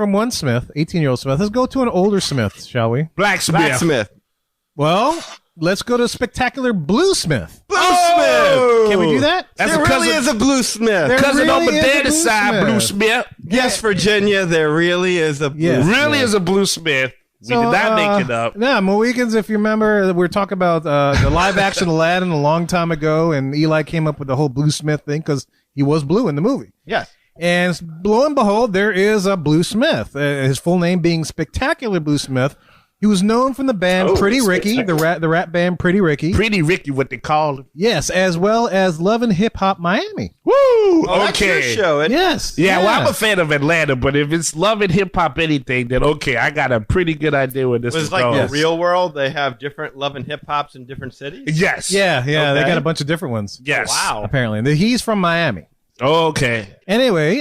from one Smith, 18-year-old Smith. Let's go to an older Smith, shall we? Blacksmith. Well, let's go to Spectacular Bluesmith. Bluesmith. Can we do that? There really is a Bluesmith. Cousin on my daddy's side, Bluesmith. Yes, Virginia, there really is a Bluesmith. Really is a Bluesmith. We did not make it up. Yeah, Mohicans, if you remember, we were talking about the live-action Aladdin a long time ago, and Eli came up with the whole Bluesmith thing because he was blue in the movie. Yes. And lo and behold, there is a Bluesmith. His full name being Spectacular Bluesmith. He was known from the band Pretty Ricky, the rap band Pretty Ricky. Pretty Ricky, what they call him. Yes, as well as Love and Hip Hop Miami. Woo! Oh, that's your show, isn't it? Yes. Yeah, well, I'm a fan of Atlanta, but if it's Love and Hip Hop anything, then okay, I got a pretty good idea where this is like going. the real world. They have different Love and Hip Hops in different cities. Yes. Yeah, Okay. they got a bunch of different ones. Yes. Oh, wow. Apparently. He's from Miami. Okay. Anyway,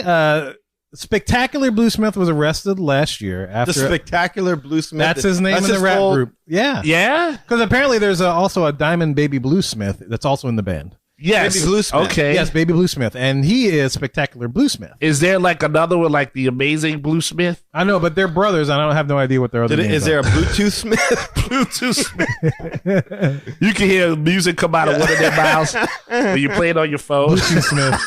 Spectacular Bluesmith was arrested last year after The Spectacular Bluesmith. That's his name in the rap group. Yeah. Yeah? Because apparently there's also a Diamond Baby Bluesmith that's also in the band. Yes. Baby Bluesmith. Okay. Yes, Baby Bluesmith. And he is Spectacular Bluesmith. Is there like another one like the Amazing Bluesmith? I know, but they're brothers. I don't have no idea what their other names Is there a Bluetooth Smith? Bluetooth Smith. You can hear music come out of one of their mouths when you play it on your phone. Bluetooth Smith.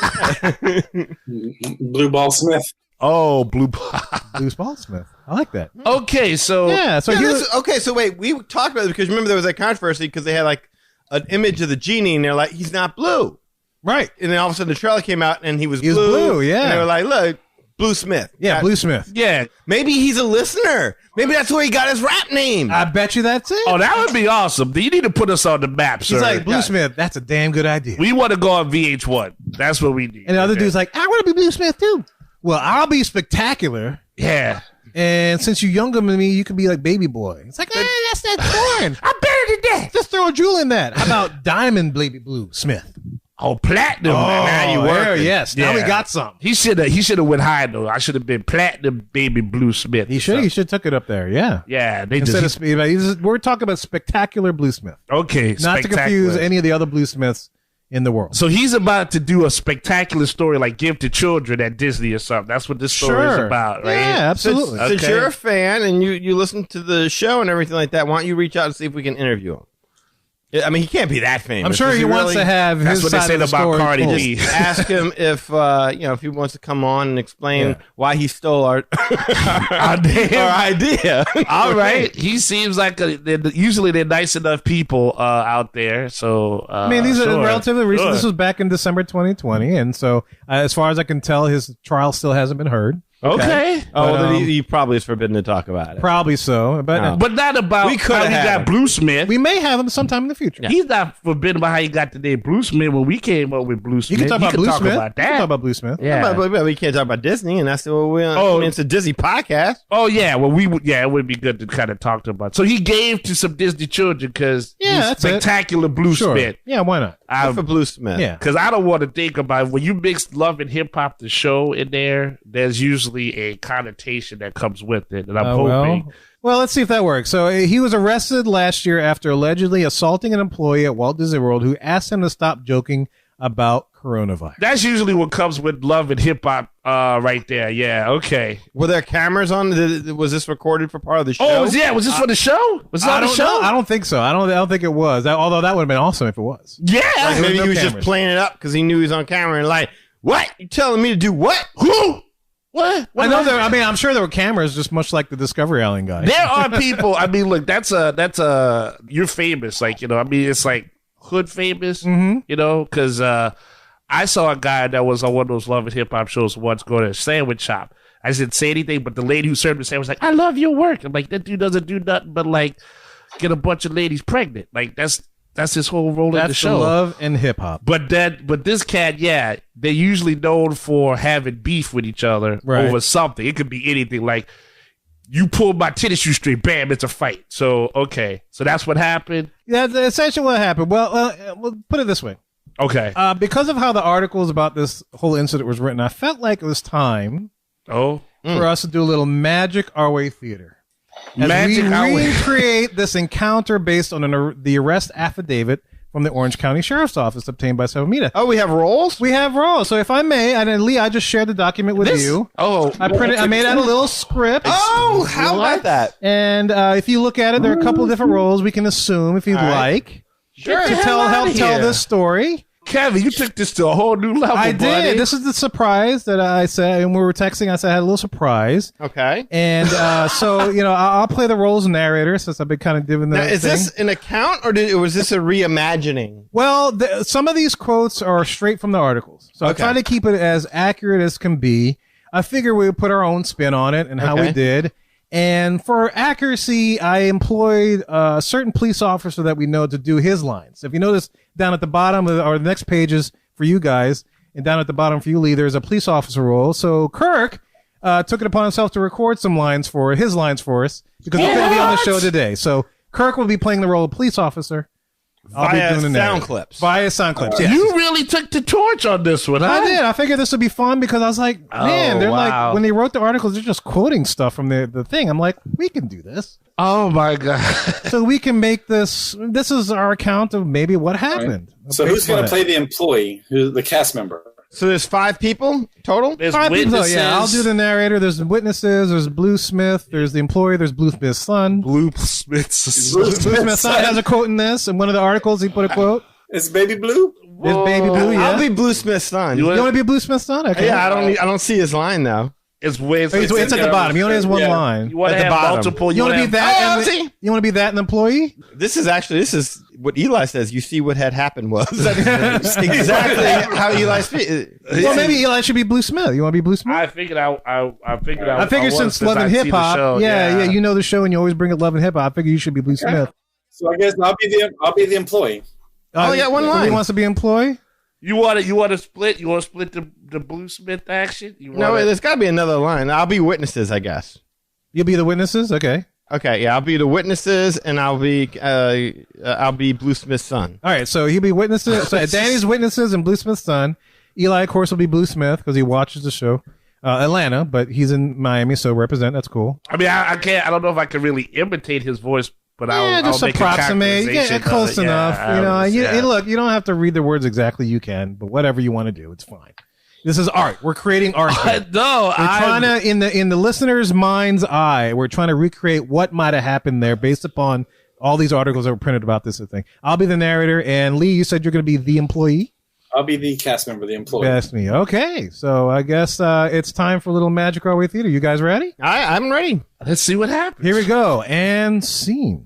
Blue Ball Smith. Oh, Blue Ball. Blues Ball Smith. I like that. Okay, so Yeah, so he was, Okay, so wait, we talked about it because remember there was that controversy because they had like an image of the genie and they're like, he's not blue. right. And then all of a sudden the trailer came out and he was was blue. blue, yeah. And they were like, look, Blue Smith. Yeah, Blue Smith. yeah. Maybe he's a listener. Maybe that's where he got his rap name. I bet you that's it. Oh, that would be awesome. You need to put us on the map, sir. He's like, Blue Smith, that's a damn good idea. We want to go on VH1. That's what we need. And the other Okay. dude's like, I want to be Blue Smith too. Well, I'll be Spectacular. Yeah. And since you're younger than me, you could be like Baby Boy. It's like, that's boring. I'm better than that. Just throw a jewel in that. How about Diamond Baby Blue Smith? Oh, platinum. now you there, working. yes. Now we got some. He should have went high though. I should have been platinum Baby Blue Smith. He should took it up there. Yeah. Yeah, they Instead just of we're talking about Spectacular Bluesmith, okay. not to confuse any of the other Bluesmiths in the world. So he's about to do a spectacular story like Give to Children at Disney or something. That's what this story is about, right? Yeah, absolutely. Since Okay. you're a fan and you listen to the show and everything like that, why don't you reach out and see if we can interview him? I mean, he can't be that famous. I'm sure Does he wants really- to have That's his what they side said of the about story Cardi told. B. Ask him if if he wants to come on and explain why he stole our our idea. All right. He seems like usually they're nice enough people out there. So I mean, these are sure. relatively recent. Sure. This was back in December 2020, and so as far as I can tell, his trial still hasn't been heard. Okay. Oh, well, But, then he probably is forbidden to talk about it. Probably so, but No. But not about We coulda how he had got him. Blue Smith. we may have him sometime in the future. He's not forbidden about how he got the name Blue Smith when we came up with Blue Smith. You can talk about Blue Smith. about You can talk that. about Blue Smith. Yeah. But we can't talk about Disney, and that's what we. Oh. It's a Disney podcast. Oh yeah, well we would. Yeah, it would be good to kind of talk to him about. So he gave to some Disney children because that's it. spectacular Blue Sure. Smith. Yeah, why not? Good for Blue Smith. Yeah. Because I don't want to think about when you mix love and hip hop, the show in there. There's usually a connotation that comes with it, and I'm hoping. Well, let's see if that works. So he was arrested last year after allegedly assaulting an employee at Walt Disney World who asked him to stop joking about coronavirus. That's usually what comes with love and hip hop, right there. Yeah, okay. Were there cameras on? Was this recorded for part of the show? Oh, was this for the show? Was it I on the don't show? know. I don't think so. I don't think it was. Although that would have been awesome if it was. Yeah. Like maybe no he was just cameras. playing it up because he knew he was on camera and like, what? You telling me to do what? Who? What? I know there. I mean, I'm sure there were cameras, just much like the Discovery Island guy. There are people. I mean, look, that's a. You're famous, like I mean, it's like hood famous, because I saw a guy that was on one of those love and hip hop shows once go to a sandwich shop. I didn't say anything, but the lady who served the sandwich was like, "I love your work." I'm like, that dude doesn't do nothing but like get a bunch of ladies pregnant. Like that's his whole role in the That's show. love and hip hop. But this cat, yeah, they're usually known for having beef with each other Right. over something. It could be anything. Like you pulled my tennis shoe string, bam, it's a fight. So okay, so that's what happened. Yeah, that's essentially what happened. Well, we'll put it this way. Okay. Because of how the articles about this whole incident was written, I felt like it was time for for us to do a little Magic Our Way theater. As Magic we Our Way. recreate this encounter based on the arrest affidavit from the Orange County Sheriff's Office obtained by Savamita. Oh, we have rolls? We have rolls. So if I may, and Lee, I just shared the document with you. Oh. I made out a little script. Oh, how about that? And if you look at it, there are a couple of different roles we can assume if you'd like. Sure. To help tell this story. Kevin, you took this to a whole new level, I did. buddy. This is the surprise that I said, and we were texting. I said I had a little surprise. Okay. And so, I'll play the roles of narrator since I've been kind of doing that. Now, is this an account or was this a reimagining? Well, some of these quotes are straight from the articles. So I try to keep it as accurate as can be. I figure we would put our own spin on it and how we did. And for accuracy, I employed a certain police officer that we know to do his lines. If you notice down at the bottom or the next pages for you guys, and down at the bottom for you, Lee, there's a police officer role. So Kirk took it upon himself to record his lines for us because he couldn't be on the show today. So Kirk will be playing the role of police officer. Via sound clips. Via sound clips, yes. You really took the torch on this one, huh? I did. I figured this would be fun because I was like, man, they're like, when they wrote the articles, they're just quoting stuff from the thing. I'm like, we can do this. Oh, my God. So we can make this is our account of maybe what happened. Right. So who's going to play the employee, the cast member? So there's 5 people total? There's 5 people, witnesses. yeah. I'll do the narrator. There's witnesses. There's Blue Smith. There's the employee. There's Blue Smith's son. Blue Smith's Blue Smith's son has a quote in this. In one of the articles, he put a quote. Is Baby Blue? There's Baby Blue, yeah. I'll be Blue Smith's son. You want to be Blue Smith's son? Okay. Yeah, I don't see his line though. It's way. It's at the bottom. He only has one line. You want to At the have bottom. multiple. You want to be that? You want to be that an employee? This is what Eli says. You see what had happened was. That's exactly how Eli speaks. Well, maybe Eli should be Blue Smith. You want to be Blue Smith? I figured I figured since Love and Hip Hop, yeah, you know the show and you always bring up Love and Hip Hop. I figure you should be Blue Smith. So I guess I'll be the employee. Oh, yeah, one line. He wants to be employee. You want to split? You want to split the Blue Smith action? There's got to be another line. I'll be witnesses, I guess. You'll be the witnesses. Okay. Okay, yeah, I'll be the witnesses, and I'll be Blue Smith's son. All right, so he'll be witnesses. So Danny's witnesses and Blue Smith's son. Eli, of course, will be Blue Smith because he watches the show. Atlanta, but he's in Miami, so represent. That's cool. I mean, I can't. I don't know if I can really imitate his voice, but I'll just make approximate. A close enough. Look, you don't have to read the words exactly. You can, but whatever you want to do, it's fine. This is art. We're creating art. No, we're trying to in the listener's mind's eye. We're trying to recreate what might have happened there based upon all these articles that were printed about this thing. I'll be the narrator, and Lee, you said you're going to be the employee. I'll be the cast member, the employee. That's me. Okay, so I guess it's time for a little Magic Our Way Theater. You guys ready? I'm ready. Let's see what happens. Here we go. And scene.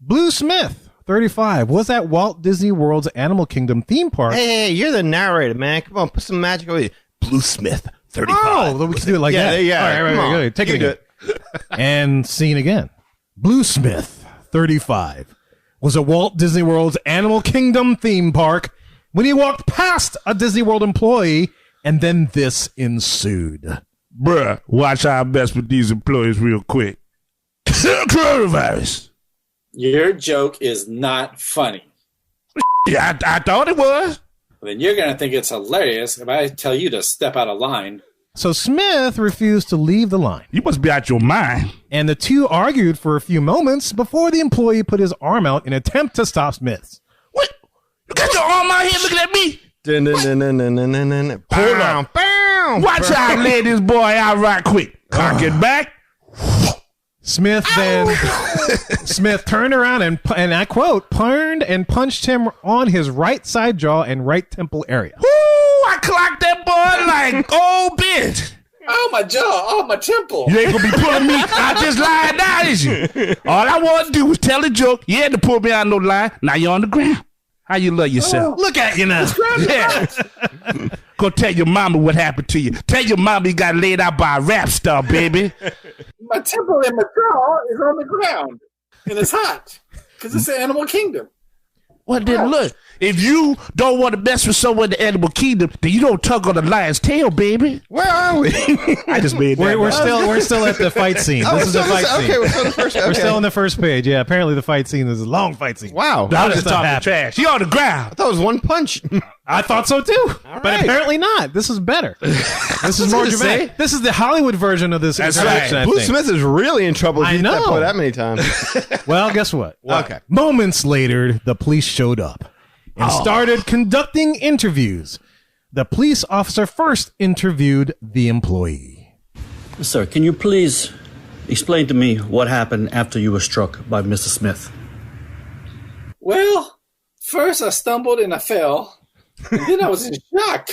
Blue Smith, 35, was at Walt Disney World's Animal Kingdom theme park. Hey, you're the narrator, man. Come on, put some magic over you. Blue Smith, 35. Oh, we can do it like that. Yeah, All right. Take it again. And scene again. Blue Smith, 35, was at Walt Disney World's Animal Kingdom theme park when he walked past a Disney World employee, and then this ensued. Bruh, watch how I mess with these employees real quick. Coronavirus. Your joke is not funny. Yeah, I thought it was. Then you're going to think it's hilarious if I tell you to step out of line. So Smith refused to leave the line. You must be out your mind. And the two argued for a few moments before the employee put his arm out in an attempt to stop Smith. What? You got your arm out here looking at me? Hold on. Watch how I lay this boy out right quick. Cock it back. Smith turned around and I quote, turned and punched him on his right side jaw and right temple area. Woo! I clocked that boy like, oh, bitch. Oh, my jaw. Oh, my temple. You ain't going to be pulling me out this line now, is you? All I want to do was tell a joke. You had to pull me out no line. Now you're on the ground. How you love yourself? Look at you now. Yeah. Go tell your mama what happened to you. Tell your mama you got laid out by a rap star, baby. My temple and my jaw is on the ground. And it's hot. Because it's the Animal Kingdom. Well, then look. If you don't want to mess with someone in the Animal Kingdom, then you don't tug on the lion's tail, baby. Where are we? I just made that. We're still at the fight scene. This is the fight scene. Okay, we're still the first. Okay. We're still on the first page. Yeah, apparently the fight scene is a long fight scene. Wow. I'm just talking trash. He on the ground. I thought it was one punch. I thought so too, right. but apparently not. This is better. This is more dramatic. This is the Hollywood version of this. That's introduction, right. I Blue think. Smith is really in trouble. I He's know. that many times. Well, guess what? Okay. Moments later, the police showed up. and started conducting interviews. The police officer first interviewed the employee. Sir, can you please explain to me what happened after you were struck by Mr. Smith? Well, first I stumbled and I fell, and then I was in shock.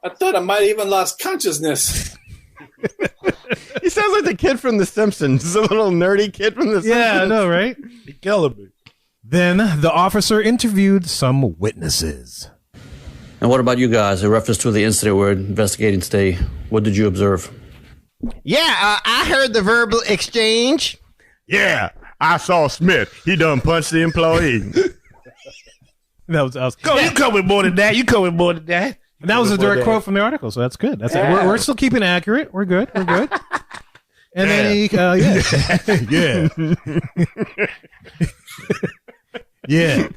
I thought I might have even lost consciousness. He sounds like the kid from The Simpsons, the little nerdy kid from The Simpsons. Yeah, I know, right? He killed me. Then the officer interviewed some witnesses. And what about you guys? In reference to the incident we're investigating today, what did you observe? Yeah, I heard the verbal exchange. Yeah, I saw Smith. He done punched the employee. That was You come with more than that. And that was a direct quote from the article, so that's good. That's it. We're still keeping it accurate. We're good. And then he, yeah.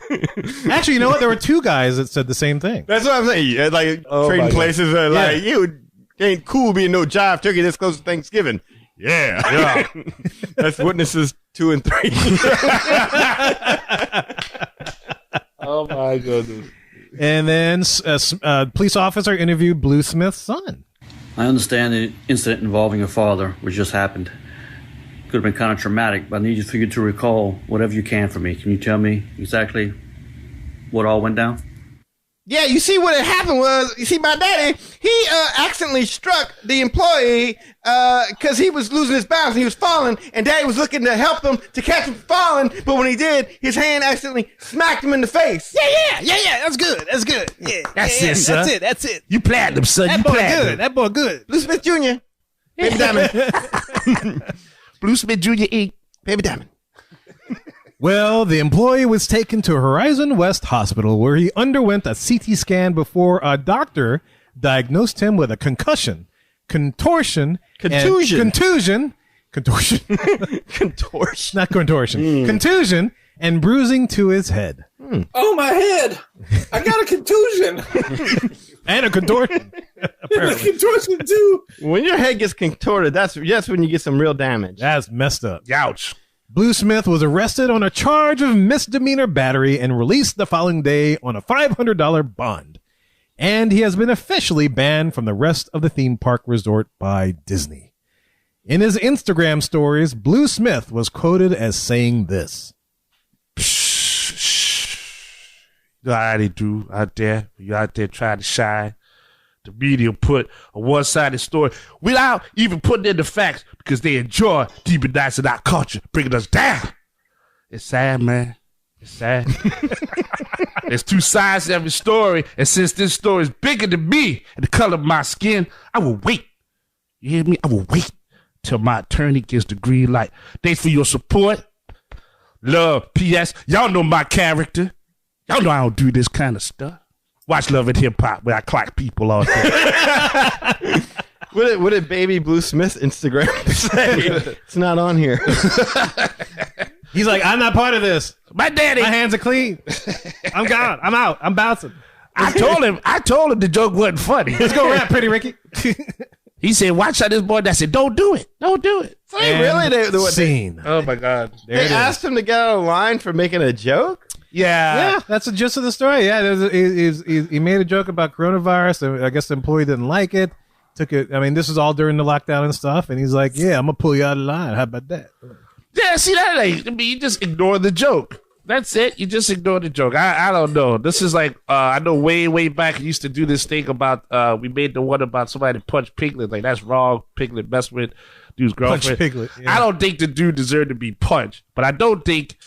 Actually, you know what? There were two guys that said the same thing. That's what I'm saying. Like trading places are like, you ain't cool being no jive turkey this close to Thanksgiving. Yeah. That's witnesses 2 and 3. Oh my goodness. And then a police officer interviewed Blue Smith's son. I understand the incident involving your father, which just happened, could have been kind of traumatic, but I need for you to recall whatever you can for me. Can you tell me exactly what all went down? Yeah, you see what had happened was, you see my daddy, he accidentally struck the employee because he was losing his balance and he was falling, and daddy was looking to help him to catch him from falling, but when he did, his hand accidentally smacked him in the face. Yeah, that's good. Yeah, That's it, son. That's it. You platinum, son. You platinum. That boy good. Blue Smith Jr. Baby Diamond. Blue Smith Jr. Inc. Baby Diamond. Well, the employee was taken to Horizon West Hospital where he underwent a CT scan before a doctor diagnosed him with a contusion, not contortion, contusion and bruising to his head. Oh, my head. I got a contusion. And a contortion. And a contortion, too. When your head gets contorted, that's when you get some real damage. That's messed up. Ouch. Blue Smith was arrested on a charge of misdemeanor battery and released the following day on a $500 bond. And he has been officially banned from the rest of the theme park resort by Disney. In his Instagram stories, Blue Smith was quoted as saying this. You know how they do out there. You out there trying to shine. The media put a one-sided story without even putting in the facts because they enjoy demonizing our culture, bringing us down. It's sad, man. It's sad. There's two sides to every story, and since this story is bigger than me and the color of my skin, I will wait. You hear me? I will wait till my attorney gives the green light. Thanks for your support. Love. P.S. Y'all know my character. Y'all know I don't do this kind of stuff. Watch Love and Hip Hop where I clock people all day. What did Baby Blue Smith's Instagram say? It's not on here. He's like, I'm not part of this. My daddy. My hands are clean. I'm gone. I'm out. I'm bouncing. I told him the joke wasn't funny. Let's go rap, Pretty Ricky. He said, watch out this boy. I said, don't do it. Don't do it. So really? Scene. Oh, my God. They asked him to get out of line for making a joke? Yeah, that's the gist of the story. Yeah, he made a joke about coronavirus. I guess the employee didn't like it. Took it. I mean, this is all during the lockdown and stuff. And he's like, "Yeah, I'm gonna pull you out of line. How about that?" Yeah, see that? I mean, you just ignore the joke. That's it. You just ignore the joke. I don't know. This is like I know way back. I used to do this thing about we made the one about somebody punched Piglet. Like that's wrong. Piglet messed with dude's girlfriend. Punch Piglet. Yeah. I don't think the dude deserved to be punched, but I don't think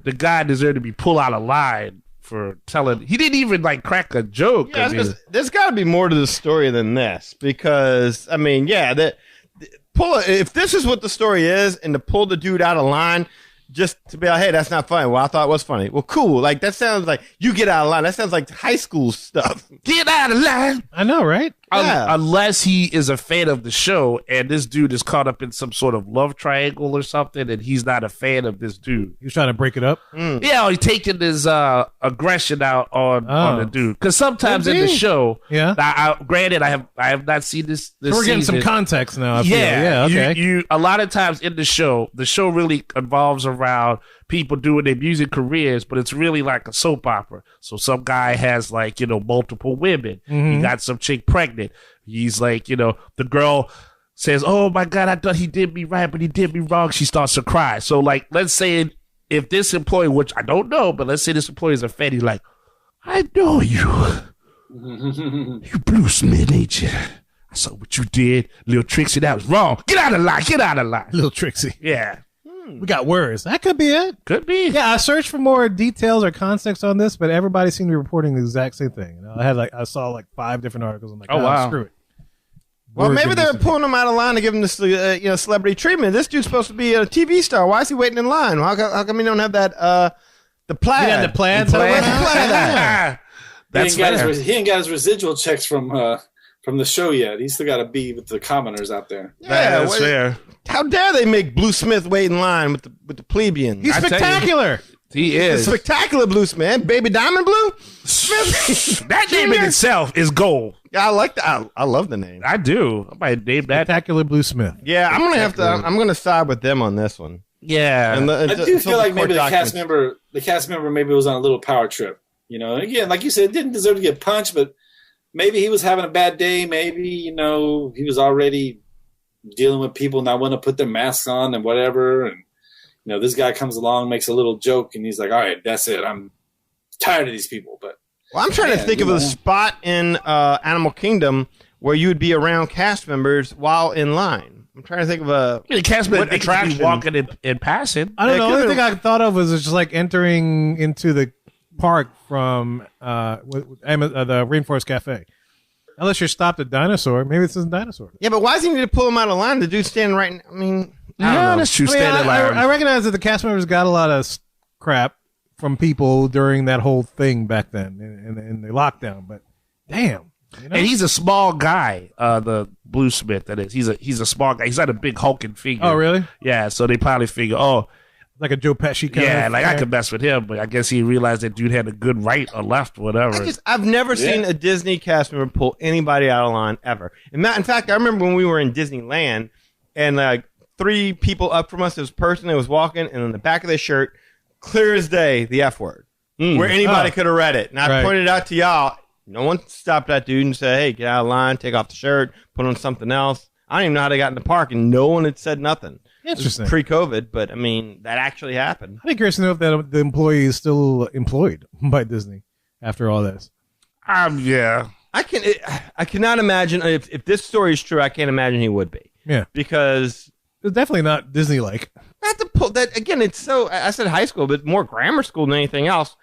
the guy deserved to be pulled out of line for telling. He didn't even like crack a joke. Yeah, there's got to be more to the story than this because I mean, yeah, if this is what the story is, and to pull the dude out of line just to be like, hey, that's not funny. Well, I thought it was funny. Well, cool. Like that sounds like you get out of line. That sounds like high school stuff. Get out of line. I know, right? Unless he is a fan of the show and this dude is caught up in some sort of love triangle or something and he's not a fan of this dude. He was trying to break it up? Yeah, he's taking his aggression out on the dude. Because sometimes in the show, granted, I have not seen this so we're getting some context now. I feel. Yeah, okay. You a lot of times in the show really involves around people doing their music careers, but it's really like a soap opera. So some guy has like, multiple women. He got some chick pregnant. He's like, the girl says, oh my God, I thought he did me right, but he did me wrong. She starts to cry. So like, let's say if this employee, which I don't know, but let's say this employee is a fan, he's like, I know you. You Blue Smith, ain't you? I saw what you did. Little Trixie, that was wrong. Get out of line. Get out of line. Little Trixie. Yeah. We got words. That could be it. Could be. Yeah, I searched for more details or context on this, but everybody seemed to be reporting the exact same thing. I saw like 5 different articles. I'm like, oh wow, screw it. Well, maybe they're pulling him out of line to give him this, celebrity treatment. This dude's supposed to be a TV star. Why is he waiting in line? How come he don't have that the plaid? Yeah, the plaid. He ain't got his residual checks from the show yet. He's still got to be with the commoners out there. Yeah, that's fair. How dare they make Blue Smith wait in line with the plebeians? He's spectacular. He is. He's spectacular Blue Smith. Baby Diamond Blue Smith. That name in itself is gold. Yeah, I like that. I love the name. I do. I might name that. Spectacular Blue Smith. Yeah, I'm gonna side with them on this one. Yeah. I do feel like maybe the cast member maybe was on a little power trip. Again, like you said, didn't deserve to get punched, but maybe he was having a bad day. Maybe, he was already dealing with people not wanting to put their masks on and whatever. And, this guy comes along, makes a little joke, and he's like, all right, that's it. I'm tired of these people. But I'm trying to think of a spot in Animal Kingdom where you would be around cast members while in line. I'm trying to think of the cast members attraction walking and passing. I don't know. The only thing I thought of was just like entering into the park from the Rainforest Cafe. Unless you're stopped at Dinosaur. Maybe this isn't Dinosaur. Yeah, but why does he need to pull him out of line? The dude's standing right... I mean... No, that's true. I recognize that the cast members got a lot of crap from people during that whole thing back then in the lockdown, but damn. And he's a small guy, the Blue Smith, that is. He's a small guy. He's not a big hulking figure. Oh, really? Yeah, so they probably figure, like a Joe Pesci kind of. Yeah, like I could mess with him, but I guess he realized that dude had a good right or left, or whatever. I've never seen a Disney cast member pull anybody out of line ever. In fact, I remember when we were in Disneyland and like 3 people up from us, there was a person that was walking, and on the back of their shirt, clear as day, the F word, where anybody could have read it. And I pointed out to y'all, no one stopped that dude and said, hey, get out of line, take off the shirt, put on something else. I don't even know how they got in the park, and no one had said nothing. Interesting. Pre-COVID, but I mean, that actually happened. I'd be curious to know if the employee is still employed by Disney after all this. Yeah. I cannot imagine, if this story is true, I can't imagine he would be. Yeah. Because... it's definitely not Disney-like. Not to pull that, again, it's so, I said high school, but more grammar school than anything else.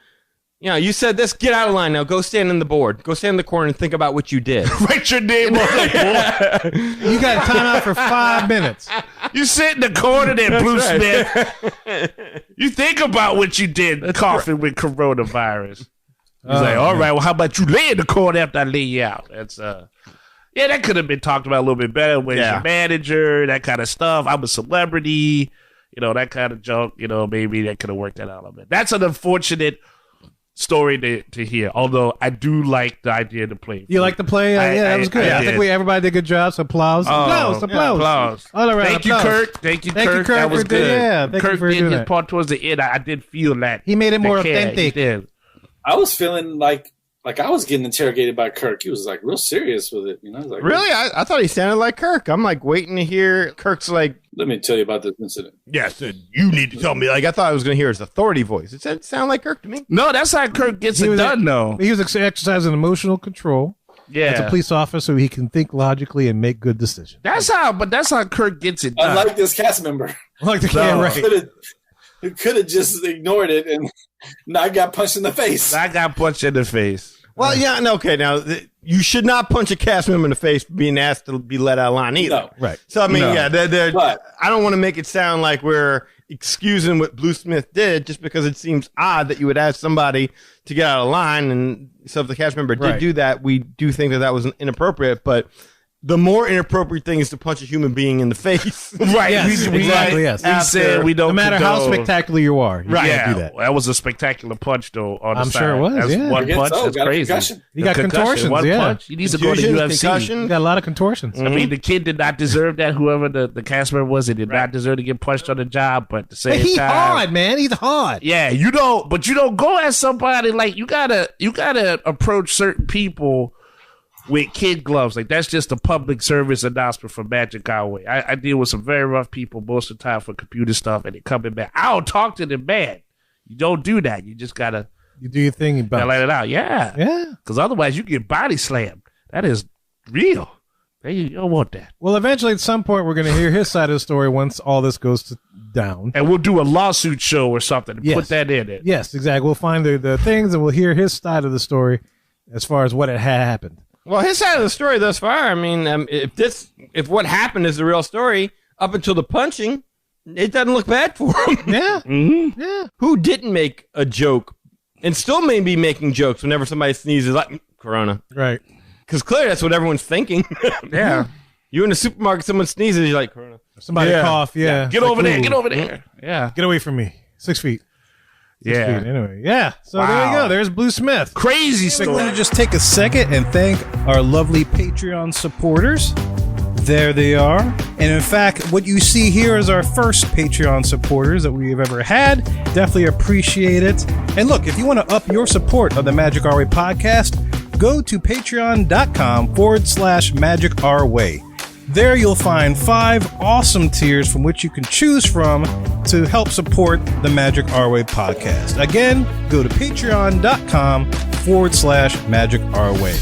You said this, get out of line now, go stand in the board. Go stand in the corner and think about what you did. Write your name on that board. You got a timeout for 5 minutes. You sit in the corner there, Blue Smith. You think about what you did, coughing with coronavirus. He's like, all right, well, how about you lay in the corner after I lay you out? That's, yeah, that could have been talked about a little bit better. Where's your manager, that kind of stuff. I'm a celebrity, that kind of junk. Maybe that could have worked that out a little bit. That's an unfortunate story to hear. Although I do like the idea to play. You like the play? Yeah, that was good. I think everybody did a good job. So applause. Applause. All around. Thank you, Kirk. Thank you, Kirk. That was good. Yeah, Kirk did his part towards the end. I did feel that. He made it more authentic. I was feeling like I was getting interrogated by Kirk. He was like real serious with it. Like, really? I thought he sounded like Kirk. I'm like waiting to hear Kirk's like, let me tell you about this incident. Yes, you need to tell me. Like I thought I was going to hear his authority voice. It sounded like Kirk to me. No, that's how Kirk gets it done, though. He was exercising emotional control. Yeah, as a police officer, so he can think logically and make good decisions. That's how Kirk gets it done. Unlike this cast member. Who could have just ignored it and not got punched in the face. I got punched in the face. Well, yeah, no, okay. Now, you should not punch a cast member in the face for being asked to be let out of line either. No. Right. So, I mean, But I don't want to make it sound like we're excusing what Blue Smith did just because it seems odd that you would ask somebody to get out of line. And so if the cast member did do that, we do think that was inappropriate. But the more inappropriate thing is to punch a human being in the face. Right. Yes, exactly, yes. We said we don't No matter how condone- spectacular you are, you can't do that. That was a spectacular punch, though. On the I'm side. sure it was, That's yeah. one I guess punch. so. That's Got a crazy. concussion. You got Concussion, contortions, one yeah. punch. He needs to go to Contusions, UFC. concussion. You got a lot of contortions. I mean, the kid did not deserve that. Whoever the cast member was, he did not deserve to get punched on the job. But at the same He's time, hard, man. He's hard. yeah, you don't go at somebody like you gotta approach certain people with kid gloves. Like that's just a public service announcement from Magic Our Way. I deal with some very rough people most of the time for computer stuff, and they coming back. I don't talk to them bad. You don't do that. You just gotta You do your thing, you bounce. let it out. Yeah, Yeah. because otherwise you get body slammed. That is real. You don't want that. Well, eventually, at some point, we're going to hear his side of the story once all this goes down. And we'll do a lawsuit show or something and put that in it. Yes, exactly. We'll find the things and we'll hear his side of the story as far as what had happened. Well, his side of the story thus far, I mean, if what happened is the real story, up until the punching, it doesn't look bad for him. Yeah. Mm-hmm. Yeah. Who didn't make a joke and still may be making jokes whenever somebody sneezes, like, Corona? Right. Because clearly that's what everyone's thinking. Yeah. You're in the supermarket, someone sneezes, you're like, Corona. Somebody cough, yeah. Get It's over like, there. ooh, Get over there. Yeah. Get away from me. 6 feet. 6 Yeah. feet. Anyway, yeah. So there Wow. you go. There's Blue Smith. Crazy I story. want to just take a second and thank our lovely Patreon supporters. There they are. And in fact, what you see here is our first Patreon supporters that we've ever had. Definitely appreciate it. And look, if you want to up your support of the Magic Our Way podcast, go to patreon.com/Magic Our Way. There you'll find 5 awesome tiers from which you can choose from to help support the Magic Our Way podcast. Again, go to patreon.com/Magic Our Way.